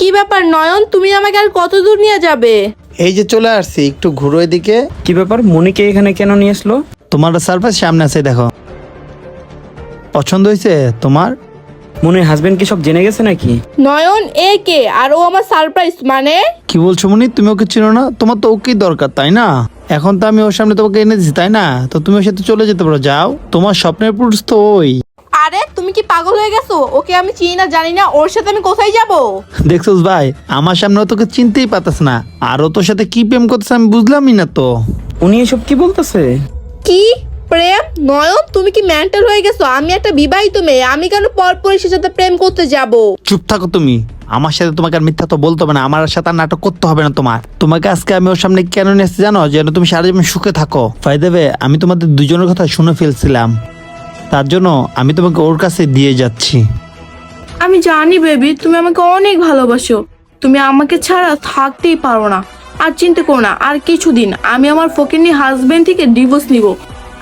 কি ব্যাপার নয়ন, তুমি আমাকে আর কত দূর নিয়ে যাবে? এই যে চলে আসছি, একটু ঘুরো এদিকে। কি ব্যাপার, মনিকে এখানে কেন নিয়ে আসলো? তোমার সারপ্রাইজ সামনে আছে, দেখো। পছন্দ হয়েছে তোমার? মনির হাজবেন্ড কি সব জেনে গেছে নাকি? নয়ন এ কে? আর ও আমার সারপ্রাইজ মানে? কি বলছো মনি? তুমি ওকে চিনো না? তোমার তো ওকেই দরকার, তাই না? এখন তো আমি ওর সামনে তোমাকে এনে দিচ্ছি, তাই না? তো তুমি ওর সাথে চলে যেতে পারো, যাও। তোমার স্বপ্নের পুরুষ তো ওই। আরে তুমি কি পাগল হয়ে গেছো? ওকে আমি চিনি না জানি না, ওর সাথে আমি কোথায় যাব? দেখছোস ভাই, আমার সামনে ও তোকে চিনতেই পারতাস না, আর ও তোর সাথে কি প্রেম করতেছে আমি বুঝলামই না তো। উনি এসব কি বলতেছে? কি প্রেম? নয়ন তুমি কি মেন্টাল হয়ে গেছো? আমি একটা বিবাহিত মেয়ে, আমি কেন পরপুরুষের সাথে প্রেম করতে যাব? চুপ থাকো তুমি। আমার সাথে তোমাকে আর মিথ্যা তো বলতে হবে না, আমার সাথে আর নাটক করতে হবে না তোমার। তোমাকে আজকে আমি ওর সামনে কেন নিয়ে এসেছি জানো? যেন তুমি সারা জীবন সুখে থাকো। ফাই দেবে, আমি তোমাদের দুজনের কথা শুনে ফেলছিলাম, তার জন্য আমি তোমাকে ওর কাছে দিয়ে যাচ্ছি। আমি জানি বেবি, তুমি আমাকে অনেক ভালোবাসো। তুমি আমাকে ছাড়া থাকতেই পারো না। আর চিন্তা করো না, আর কিছুদিন আমি আমার ফকিন্নি হাজবেন্ড থেকে ডিভোর্স নিব,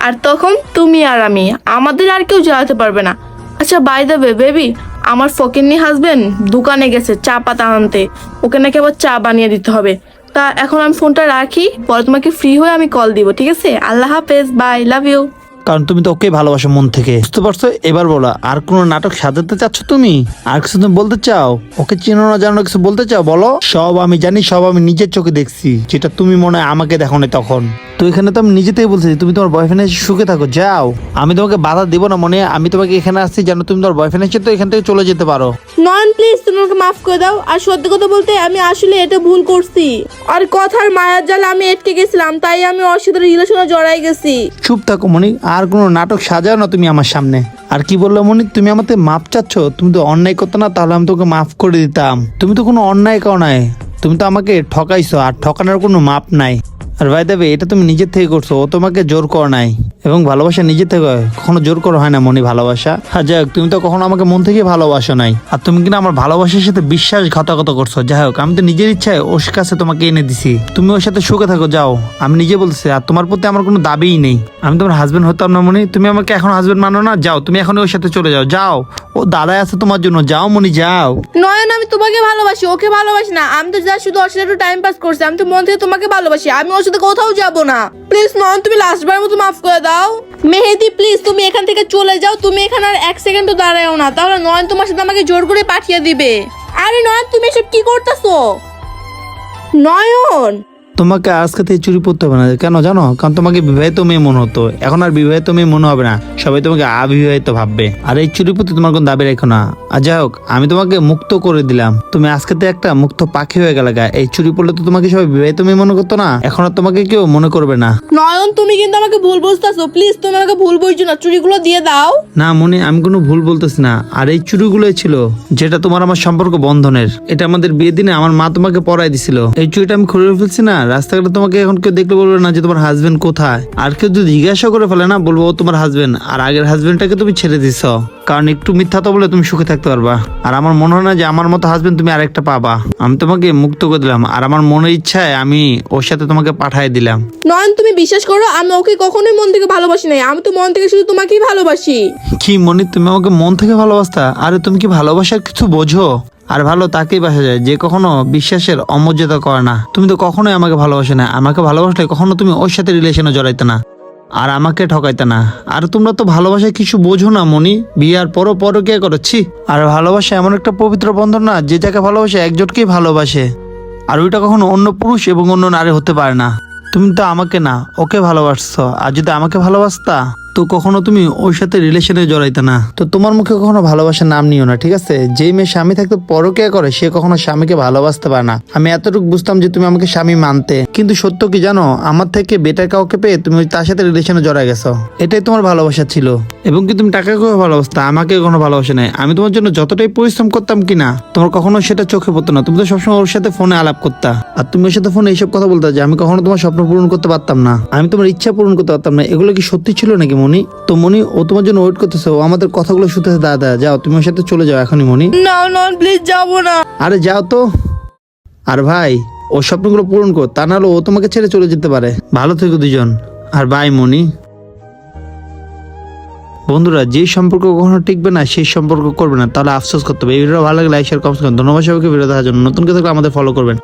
আর তখন তুমি আর আমি, আমাদের আর কেউ জ্বালাতে পারবে না। আচ্ছা বাই দ্য ওয়ে বেবি, আমার ফকিন্নি হাজবেন্ড দোকানে গেছে চা পাতা আনতে, ওকে নাকি আবার চা বানিয়ে দিতে হবে। তা এখন আমি ফোনটা রাখি, পরে তোমাকে ফ্রি হয়ে আমি কল দিব, ঠিক আছে? আল্লাহ হাফেজ, বাই, লাভ ইউ। কারণ তুমি তো ওকে ভালোবাসো মন থেকে, বুঝতে পারছো? এবার বলো, আর কোনো নাটক সাজাতে চাচ্ছ তুমি? আর কিছু তুমি বলতে চাও? ওকে চিনো না জানো, কিছু বলতে চাও বলো। সব আমি জানি, সব আমি নিজের চোখে দেখছি, যেটা তুমি মনে হয় আমাকে দেখো না তখন। তো এখানে তো আমি নিজেতেই বলছি তুমি তোমার বয়ফ্রেন্ডের সুখে থাকো, যাও। আমি তোমাকে বাধা দিব না মনে, আমি তোমাকে এখানে আসছি যেন তুমি তোমার বয়ফ্রেন্ডের সাথে এখান থেকে চলে যেতে পারো। নয়ন প্লিজ তুমি আমাকে মাফ করে দাও। আর সত্যি কথা বলতে আমি আসলে এটা ভুল করছি, আর কথার মায়ার জালে আমি আটকে গেছিলাম, তাই আমি ওর সাথে রিলেশনে জড়াই গেছি। চুপ থাকো মনি, আর কোনো নাটক সাজাও না তুমি আমার সামনে। আর কি বললো মনি, তুমি আমাকে মাপ চাচ্ছ? তুমি তো অন্যায় করতো না, তাহলে আমি তোকে মাফ করে দিতাম। তুমি তো কোনো অন্যায় করো নাই, তুমি তো আমাকে ঠকাইছো, আর ঠকানোর কোনো মাপ নাই। আর ভাই দেবে, এটা তুমি নিজের থেকে করছো, ও তোমাকে জোর কর নাই। এবং ভালোবাসা নিজে থেকে হয়, কখনো জোর করা হয় না মনি ভালোবাসা। আর যাই হোক, তুমি তো কখনো আমাকে মন থেকে ভালোবাসো নাই, আর তুমি কিনা আমার ভালোবাসার সাথে বিশ্বাসঘাতকতা করছো। যাই হোক, আমি তো নিজের ইচ্ছায় ওর কাছে তোমাকে এনে দিছি, তুমি ওর সাথে সুখে থাকো, যাও। আমি নিজে বলতেছি, আর তোমার প্রতি আমার কোনো দাবিই নেই। আমি তোমার হাজবেন্ড হতাম না মনি, তুমি আমাকে এখন হাজবেন্ড মানো না? যাও, তুমি এখন ওর সাথে চলে যাও, যাও। ও দাদাই আছে তোমার জন্য, যাও মনি, যাও। নয়ন আমি তোমাকে ভালোবাসি, ওকে ভালোবাসি না। আমি তো যা শুধু ওর সাথে একটু টাইম পাস করছি, আমি তো মন থেকে তোমাকে ভালোবাসি। আমি ওর সাথে কোথাও যাব না। প্লিজ নয়ন তুমি লাস্টবার মতো মাফ করে দাও। মেহেদি প্লিজ তুমি এখান থেকে চলে যাও, তুমি এখানে আর এক সেকেন্ডও দাঁড়াও না, তাহলে নয়ন তোমার সাথে আমাকে জোর করে পাঠিয়ে দিবে। আরে নয়ন তুমি এসব কি করতেছো? নয়ন তোমাকে আজকে থেকে চুরি পড়তে হবে না, কেন জানো? কারণ তোমাকে বিবাহিত মেয়ে মনে হতো, এখন আর বিবাহিত মেয়ে মনে হবে না, সবাই তোমাকে অবিবাহিত ভাববে। আর এই চুরির প্রতি তোমার কোনো দাবি রেখো না। আর যাই হোক, আমি তোমাকে মুক্ত করে দিলাম, তুমি আজকে থেকে একটা মুক্ত পাখি হয়ে গেলে। এই চুরি পড়লে তো তোমাকে সবাই বিবাহিত মেয়ে মনে করতো না, এখন আর তোমাকে কেউ মনে করবে না। নয়ন তুমি কিন্তু আমাকে ভুল বুঝতেছো, প্লিজ তুমি আমাকে ভুল বুঝছো না, চুরিগুলো দিয়ে দাও। না মনে, আমি কোনো ভুল বলতেছি না। আর এই চুরিগুলোই ছিল যেটা তোমার আমার সম্পর্ক বন্ধনের। এটা আমাদের বিয়ের দিনে আমার মা তোমাকে পরাই দিছিল। এই চুরিটা আমি খুলে ফেলছি না, রাস্তাঘাটে তোমাকে এখন কেউ দেখলে বলবে না যে তোমার হাজবেন্ড কোথায়। আর কেউ যদি জিজ্ঞাসা করে ফেলে না, বলবো ও তোমার হাজবেন্ড, আর আগের হাজবেন্ডটাকে তুমি ছেড়ে দিছ। কারণ একটু মিথ্যা তো বলে তুমি সুখে থাকতে পারবা। আর আমার মনে হয় না যে আমার মতো হাজবেন্ড তুমি আরেকটা পাবা। আমি তোমাকে মুক্ত করে দিলাম, আর আমার মনের ইচ্ছায় আমি ওর সাথে তোমাকে পাঠিয়ে দিলাম। নয়ন তুমি বিশ্বাস করো, আমি ওকে কখনোই মন থেকে ভালোবাসি নাই, আমি তো মন থেকে শুধু তোমাকেই ভালোবাসি। কি মনি, তুমি আমাকে মন থেকে ভালোবাসতা? আরে তুমি কি ভালোবাসার কিছু বোঝো? আর ভালো তাকেই বাসা যায় যে কখনো বিশ্বাসের অমর্যাদা করে না। তুমি তো কখনোই আমাকে ভালোবাসে না, আমাকে ভালোবাসলে কখনো তুমি ওর সাথে রিলেশনে জড়াইতে না, আর আমাকে ঠকাইতে না। আর তোমরা তো ভালোবাসায় কিছু বোঝো না মনি, বিয়ার পরও কে করছি। আর ভালোবাসা এমন একটা পবিত্র বন্ধন না, যে যাকে ভালোবাসে একজনকেই ভালোবাসে, আর ওইটা কখনো অন্য পুরুষ এবং অন্য নারী হতে পারে না। তুমি তো আমাকে না, ওকে ভালোবাসছো। আর যদি আমাকে ভালোবাসতা তো কখনো তুমি ওর সাথে রিলেশনে জড়াইতে না। তো তোমার মুখে কখনো ভালোবাসার নাম নিও না, ঠিক আছে? যেই মেয়ে স্বামী থাকতে পরকিয়া করে সে কখনো স্বামীকে ভালোবাসতে পারে না। আমি এতটুকু বুঝতাম যে তুমি আমাকে স্বামী মানতে, কিন্তু সত্য কি জানো? আমার থেকে বেটার কাউকে পেয়ে তুমি তার সাথে রিলেশনে জড়াই গেছো। এটাই তোমার ভালোবাসা ছিল। এবং কি তুমি টাকাকেও ভালোবাসতা, আমাকে কোনো ভালোবাসা নাই। আমি তোমার জন্য যতটাই পরিশ্রম করতাম কিনা, তোমার কখনো সেটা চোখে পড়তো না। তুমি তো সবসময় ওর সাথে ফোনে আলাপ করতা, আর তুমি ওর সাথে ফোনে এইসব কথা বলতে যে আমি কখনো তোমার স্বপ্ন পূরণ করতে পারতাম না, আমি তোমার ইচ্ছা পূরণ করতে পারতাম না। এগুলো কি সত্যি ছিল নাকি মনি? তো মনি, ও তোমার জন্য ওয়েট করতেছে, ও আমাদের কথাগুলো শুনতেছে। দাদা যাও, তুমি ওর সাথে চলে যাও এখনই মনি। না নয়ন প্লিজ যাবো না। আরে যাও তো। আর ভাই, ওর স্বপ্নগুলো পূরণ কর, তা নাহলে ও তোমাকে ছেড়ে চলে যেতে পারে। ভালো থেকো দুজন। আর বাই মনি। বন্ধুরা, যে সম্পর্ক কখনো টিকবে না সেই সম্পর্ক করবে না, তাহলে আফসোস করতে হবে। এই ভিডিও ভালো লাগলে লাইক শেয়ার কমেন্ট করুন। ধন্যবাদ সবাইকে ভিডিও দেখার জন্য। নতুন কেউ থাকলে আমাদের ফলো করবেন।